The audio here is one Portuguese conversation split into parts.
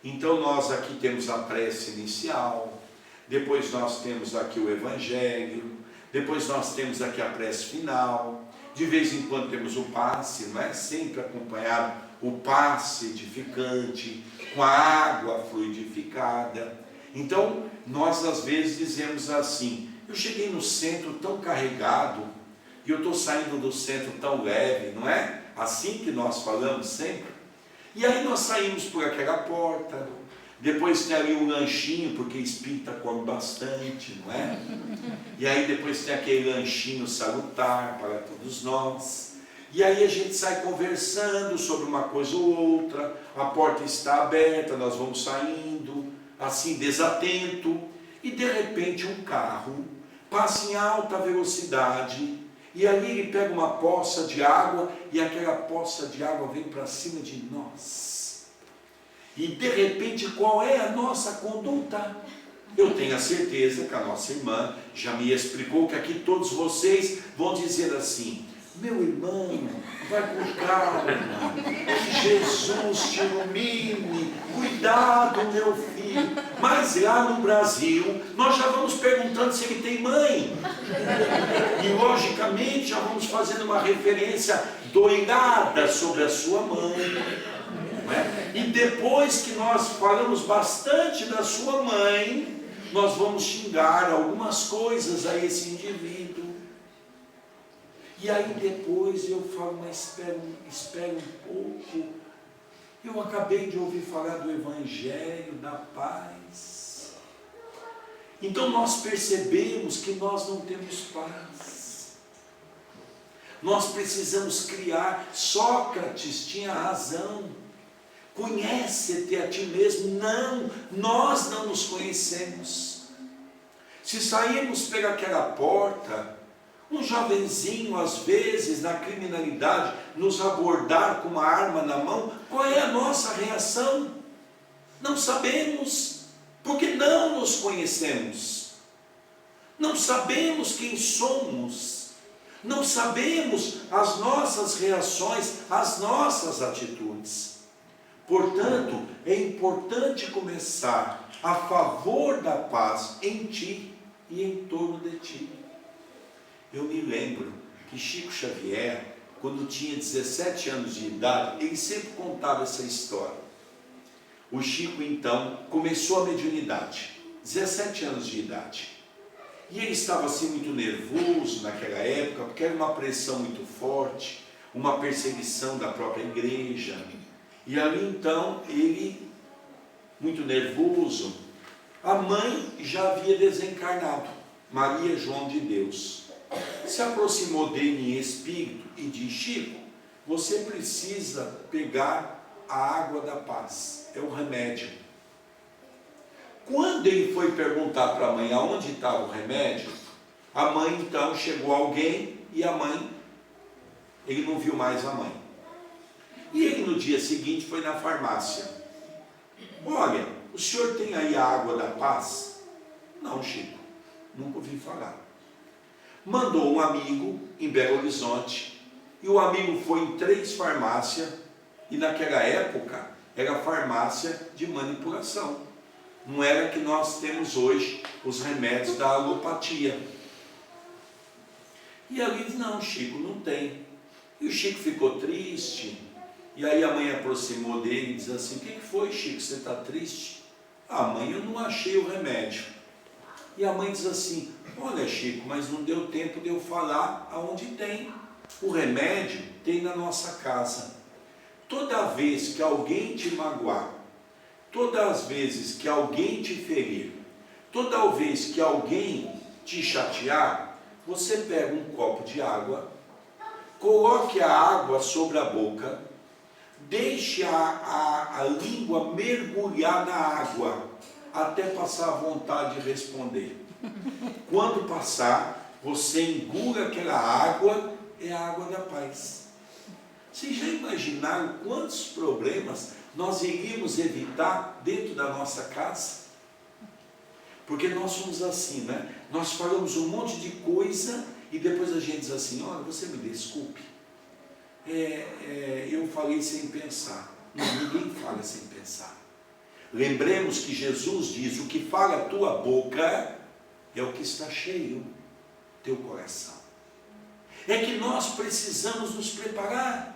Então nós aqui temos a prece inicial, depois nós temos aqui o Evangelho, depois nós temos aqui a prece final, de vez em quando temos o passe, não é? Sempre acompanhado o passe edificante, com a água fluidificada. Então nós às vezes dizemos assim: eu cheguei no centro tão carregado, e eu estou saindo do centro tão leve, não é? Assim que nós falamos sempre. E aí nós saímos por aquela porta, depois tem ali um lanchinho, porque espírita come bastante, não é? E aí depois tem aquele lanchinho salutar para todos nós. E aí a gente sai conversando sobre uma coisa ou outra, a porta está aberta, nós vamos saindo, assim desatento, e de repente um carro passa em alta velocidade, e ali ele pega uma poça de água, e aquela poça de água vem para cima de nós. E de repente, qual é a nossa conduta? Eu tenho a certeza que a nossa irmã já me explicou que aqui todos vocês vão dizer assim: meu irmão, vai com calma, que Jesus te ilumine, cuidado meu filho. Mas lá no Brasil, nós já vamos perguntando se ele tem mãe. E logicamente já vamos fazendo uma referência doirada sobre a sua mãe. Não é? E depois que nós falamos bastante da sua mãe, nós vamos xingar algumas coisas a esse indivíduo. E aí depois eu falo: mas espera um pouco, eu acabei de ouvir falar do Evangelho da paz. Então nós percebemos que nós não temos paz. Nós precisamos criar. Sócrates tinha razão: conhece-te a ti mesmo. Não, nós não nos conhecemos. Se sairmos por aquela porta, um jovenzinho, às vezes, na criminalidade, nos abordar com uma arma na mão, qual é a nossa reação? Não sabemos, porque não nos conhecemos. Não sabemos quem somos. Não sabemos as nossas reações, as nossas atitudes. Portanto, é importante começar a favor da paz em ti e em torno de ti. Eu me lembro que Chico Xavier, quando tinha 17 anos de idade, ele sempre contava essa história. O Chico então começou a mediunidade, 17 anos de idade. E ele estava assim muito nervoso naquela época, porque era uma pressão muito forte, uma perseguição da própria igreja. E ali então, ele, muito nervoso, a mãe já havia desencarnado, Maria João de Deus. Se aproximou dele em espírito e disse: Chico, você precisa pegar a água da paz, é o remédio. Quando ele foi perguntar para a mãe aonde estava o remédio, a mãe então chegou alguém e a mãe, ele não viu mais a mãe. E ele no dia seguinte foi na farmácia: olha, o senhor tem aí a água da paz? Não, Chico, nunca ouvi falar. Mandou um amigo em Belo Horizonte, e o amigo foi em 3 farmácias, e naquela época era farmácia de manipulação. Não era que nós temos hoje os remédios da alopatia. E ali disse: não, Chico, não tem. E o Chico ficou triste, e aí a mãe aproximou dele e disse assim: o que foi, Chico, você está triste? Ah, mãe, eu não achei o remédio. E a mãe diz assim: olha, Chico, mas não deu tempo de eu falar aonde tem. O remédio tem na nossa casa. Toda vez que alguém te magoar, todas as vezes que alguém te ferir, toda vez que alguém te chatear, você pega um copo de água, coloque a água sobre a boca, deixe a língua mergulhar na água, até passar a vontade de responder. Quando passar, você engula aquela água, é a água da paz. Vocês já imaginaram quantos problemas nós iríamos evitar dentro da nossa casa? Porque nós somos assim, né? Nós falamos um monte de coisa e depois a gente diz assim: olha, você me desculpe, eu falei sem pensar. Não, ninguém fala sem pensar. Lembremos que Jesus diz: o que fala a tua boca é o que está cheio teu coração. É que nós precisamos nos preparar.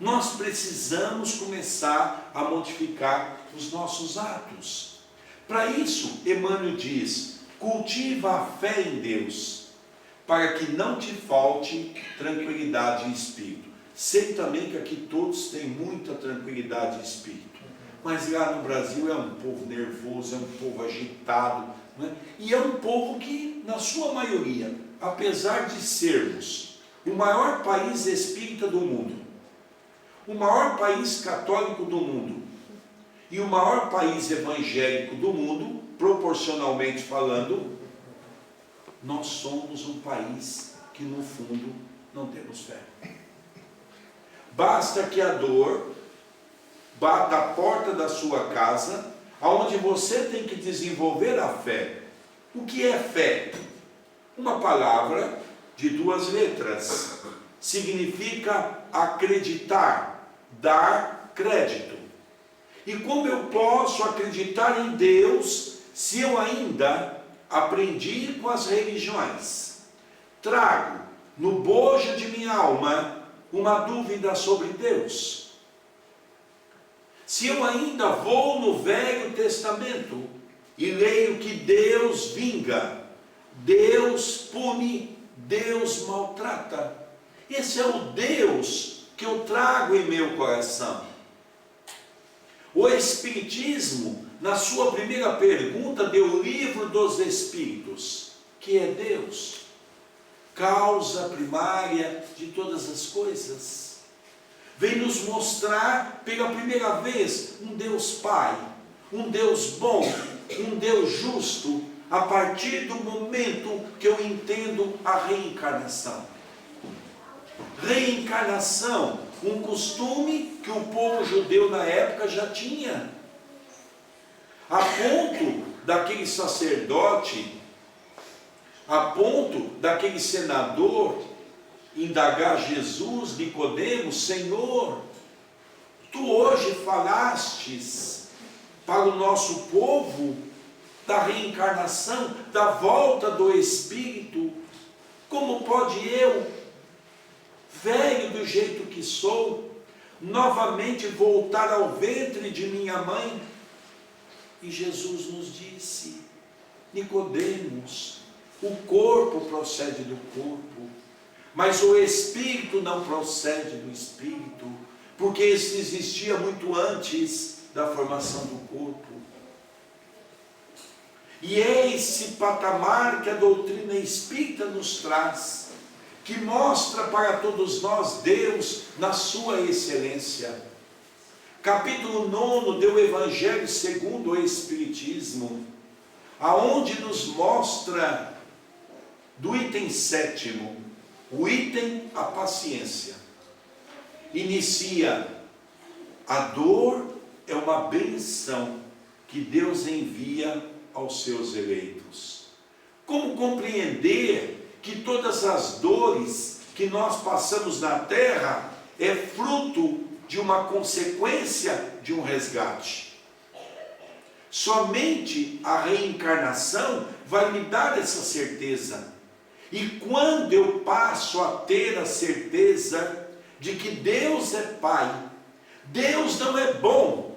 Nós precisamos começar a modificar os nossos atos. Para isso, Emmanuel diz: cultiva a fé em Deus, para que não te falte tranquilidade de espírito. Sei também que aqui todos têm muita tranquilidade de espírito, mas lá no Brasil é um povo nervoso, é um povo agitado, não é? E é um povo que, na sua maioria, apesar de sermos o maior país espírita do mundo, o maior país católico do mundo e o maior país evangélico do mundo, proporcionalmente falando, nós somos um país que no fundo não temos fé. Basta que a dor bata a porta da sua casa, aonde você tem que desenvolver a fé. O que é fé? Uma palavra de duas letras. Significa acreditar, dar crédito. E como eu posso acreditar em Deus se eu ainda aprendi com as religiões? Trago no bojo de minha alma uma dúvida sobre Deus. Se eu ainda vou no Velho Testamento e leio que Deus vinga, Deus pune, Deus maltrata, esse é o Deus que eu trago em meu coração. O Espiritismo, na sua primeira pergunta, deu o livro dos Espíritos, que é Deus, causa primária de todas as coisas. Vem nos mostrar pela primeira vez um Deus Pai, um Deus bom, um Deus justo, a partir do momento que eu entendo a reencarnação. Reencarnação, um costume que o povo judeu na época já tinha, a ponto daquele sacerdote, a ponto daquele senador indagar Jesus, Nicodemos: Senhor, tu hoje falastes para o nosso povo da reencarnação, da volta do Espírito, como pode eu, velho do jeito que sou, novamente voltar ao ventre de minha mãe? E Jesus nos disse: Nicodemos, o corpo procede do corpo, mas o Espírito não procede do Espírito, porque isso existia muito antes da formação do corpo. E é esse patamar que a doutrina espírita nos traz, que mostra para todos nós Deus na sua excelência. Capítulo 9 do Evangelho segundo o Espiritismo, aonde nos mostra, do item 7º, o item a paciência. Inicia: a dor é uma benção que Deus envia aos seus eleitos. Como compreender que todas as dores que nós passamos na terra é fruto de uma consequência de um resgate? Somente a reencarnação vai me dar essa certeza. E quando eu passo a ter a certeza de que Deus é Pai, Deus não é bom,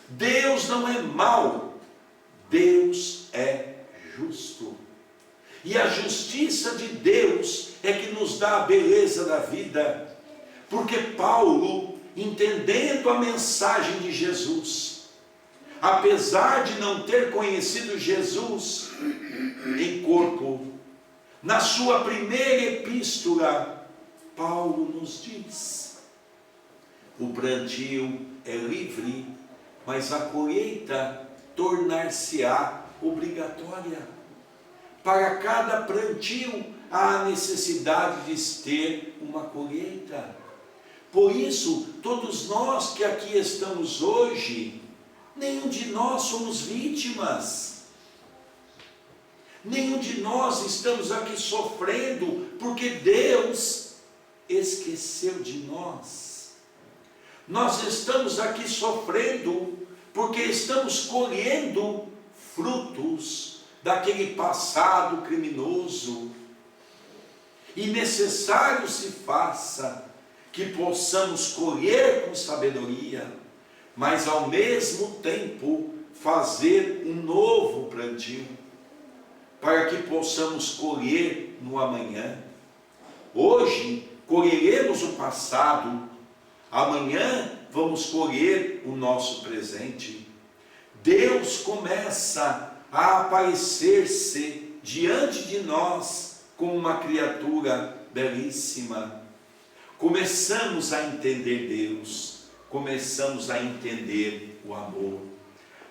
Deus não é mau, Deus é justo. E a justiça de Deus é que nos dá a beleza da vida. Porque Paulo, entendendo a mensagem de Jesus, apesar de não ter conhecido Jesus em corpo, na sua primeira epístola, Paulo nos diz: o plantio é livre, mas a colheita tornar-se-á obrigatória. Para cada plantio há a necessidade de ter uma colheita. Por isso, todos nós que aqui estamos hoje, nenhum de nós somos vítimas. Nenhum de nós estamos aqui sofrendo porque Deus esqueceu de nós. Nós estamos aqui sofrendo porque estamos colhendo frutos daquele passado criminoso. E necessário se faça que possamos colher com sabedoria, mas ao mesmo tempo fazer um novo plantio, para que possamos colher no amanhã. Hoje colheremos o passado, amanhã vamos colher o nosso presente. Deus começa a aparecer-se diante de nós como uma criatura belíssima. Começamos a entender Deus, começamos a entender o amor.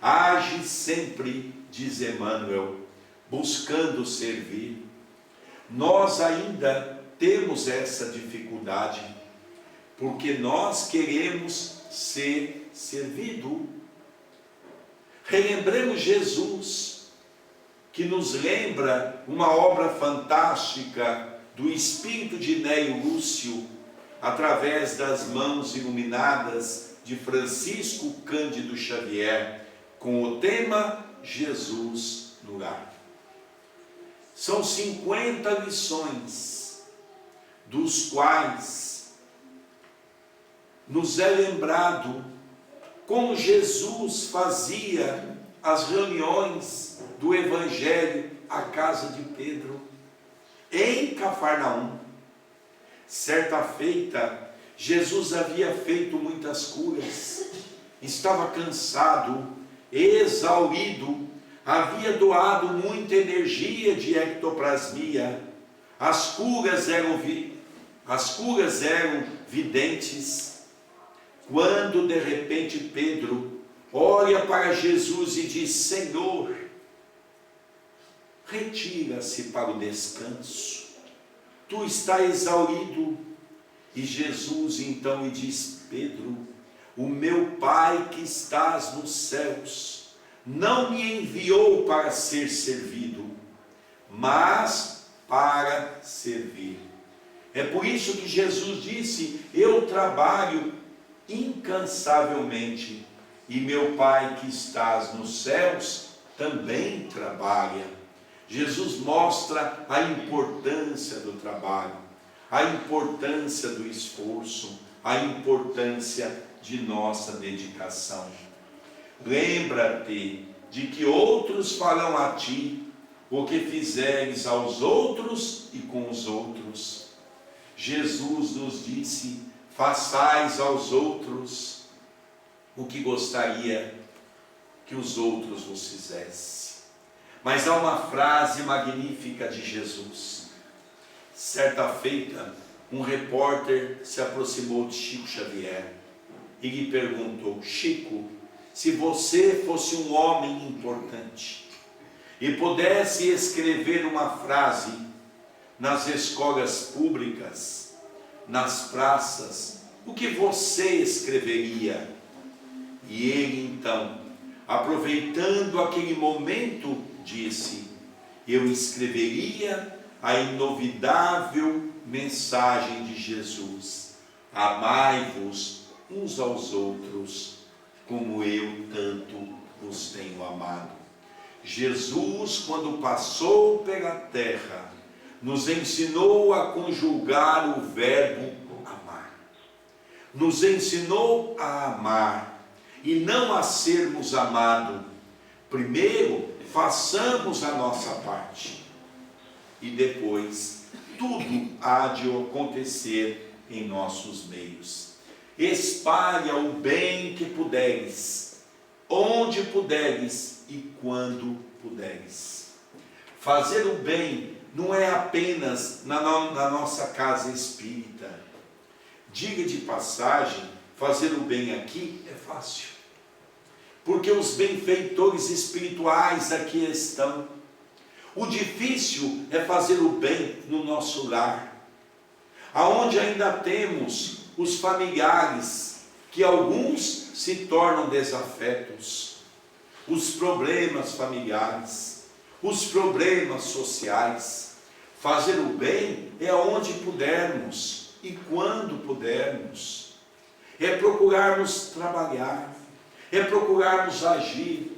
Age sempre, diz Emmanuel, buscando servir. Nós ainda temos essa dificuldade, porque nós queremos ser servido. Relembremos Jesus, que nos lembra uma obra fantástica do espírito de Neio Lúcio, através das mãos iluminadas de Francisco Cândido Xavier, com o tema Jesus no Lar. São 50 lições, dos quais nos é lembrado como Jesus fazia as reuniões do Evangelho à casa de Pedro, em Cafarnaum. Certa feita, Jesus havia feito muitas curas, estava cansado, exaurido, havia doado muita energia de ectoplasmia. As curas eram videntes, quando de repente Pedro olha para Jesus e diz: Senhor, retira-se para o descanso, tu estás exaurido. E Jesus então lhe diz: Pedro, o meu Pai que estás nos céus não me enviou para ser servido, mas para servir. É por isso que Jesus disse: eu trabalho incansavelmente, e meu Pai que estás nos céus também trabalha. Jesus mostra a importância do trabalho, a importância do esforço, a importância de nossa dedicação. Lembra-te de que outros farão a ti o que fizeres aos outros e com os outros. Jesus nos disse: façais aos outros o que gostaria que os outros vos fizessem. Mas há uma frase magnífica de Jesus. Certa feita, um repórter se aproximou de Chico Xavier e lhe perguntou: Chico, se você fosse um homem importante e pudesse escrever uma frase nas escolas públicas, nas praças, o que você escreveria? E ele então, aproveitando aquele momento, disse: eu escreveria a inovidável mensagem de Jesus: amai-vos uns aos outros, como eu tanto vos tenho amado. Jesus, quando passou pela terra, nos ensinou a conjugar o verbo amar. Nos ensinou a amar e não a sermos amados. Primeiro, façamos a nossa parte e depois tudo há de acontecer em nossos meios. Espalha o bem que puderes, onde puderes e quando puderes. Fazer o bem não é apenas na nossa casa espírita. Diga de passagem, fazer o bem aqui é fácil, porque os benfeitores espirituais aqui estão. O difícil é fazer o bem no nosso lar, aonde ainda temos os familiares, que alguns se tornam desafetos, os problemas familiares, os problemas sociais. Fazer o bem é onde pudermos e quando pudermos. É procurarmos trabalhar, é procurarmos agir.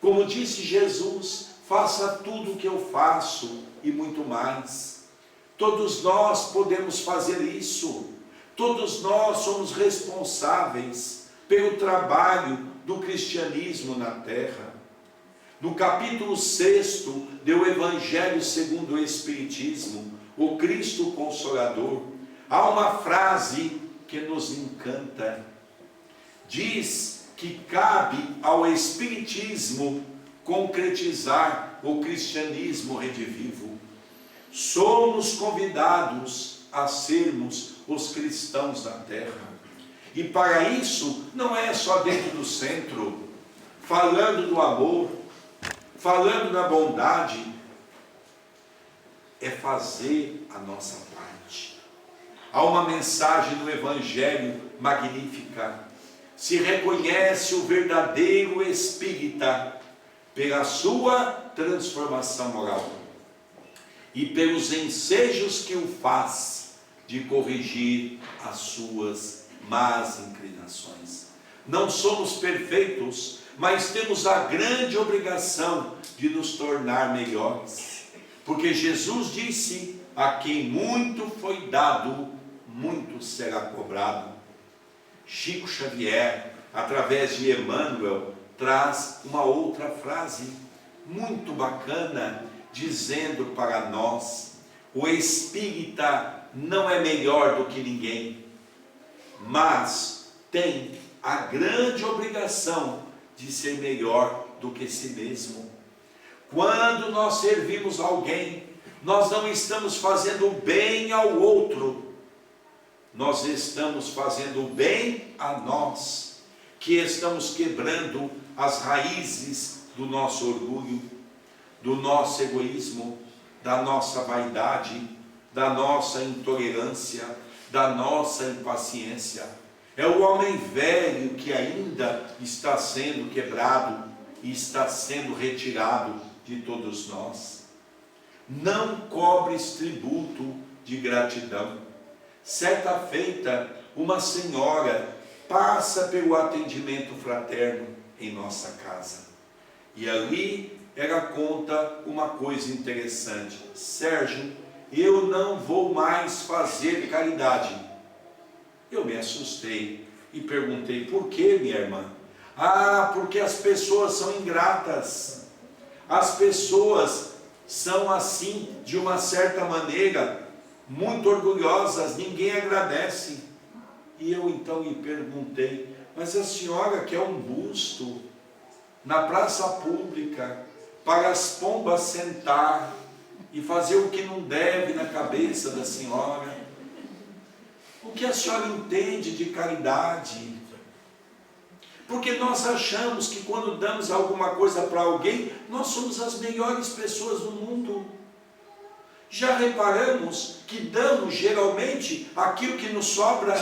Como disse Jesus, faça tudo o que eu faço e muito mais. Todos nós podemos fazer isso. Todos nós somos responsáveis pelo trabalho do cristianismo na terra. No capítulo 6 do Evangelho segundo o Espiritismo, o Cristo Consolador, há uma frase que nos encanta. Diz que cabe ao Espiritismo concretizar o cristianismo redivivo. Somos convidados a sermos os cristãos da terra. E para isso, não é só dentro do centro, falando do amor, falando da bondade, é fazer a nossa parte. Há uma mensagem no Evangelho magnífica. Se reconhece o verdadeiro espírita pela sua transformação moral e pelos ensejos que o faz de corrigir as suas más inclinações. Não somos perfeitos, mas temos a grande obrigação de nos tornar melhores, porque Jesus disse: a quem muito foi dado, muito será cobrado. Chico Xavier, através de Emmanuel, traz uma outra frase muito bacana, dizendo para nós: o espírita não é melhor do que ninguém, mas tem a grande obrigação de ser melhor do que si mesmo. Quando nós servimos alguém, nós não estamos fazendo bem ao outro, nós estamos fazendo bem a nós, que estamos quebrando as raízes do nosso orgulho, do nosso egoísmo, da nossa vaidade, da nossa intolerância, da nossa impaciência. É o homem velho que ainda está sendo quebrado e está sendo retirado de todos nós. Não cobres tributo de gratidão. Certa feita, uma senhora passa pelo atendimento fraterno em nossa casa. E ali ela conta uma coisa interessante: Sérgio, eu não vou mais fazer caridade. Eu me assustei e perguntei: por que, minha irmã? Ah, porque as pessoas são ingratas. As pessoas são assim, de uma certa maneira, muito orgulhosas, ninguém agradece. E eu então lhe perguntei: mas a senhora quer um busto na praça pública para as pombas sentar e fazer o que não deve na cabeça da senhora? O que a senhora entende de caridade? Porque nós achamos que quando damos alguma coisa para alguém, nós somos as melhores pessoas do mundo. Já reparamos que damos geralmente aquilo que nos sobra?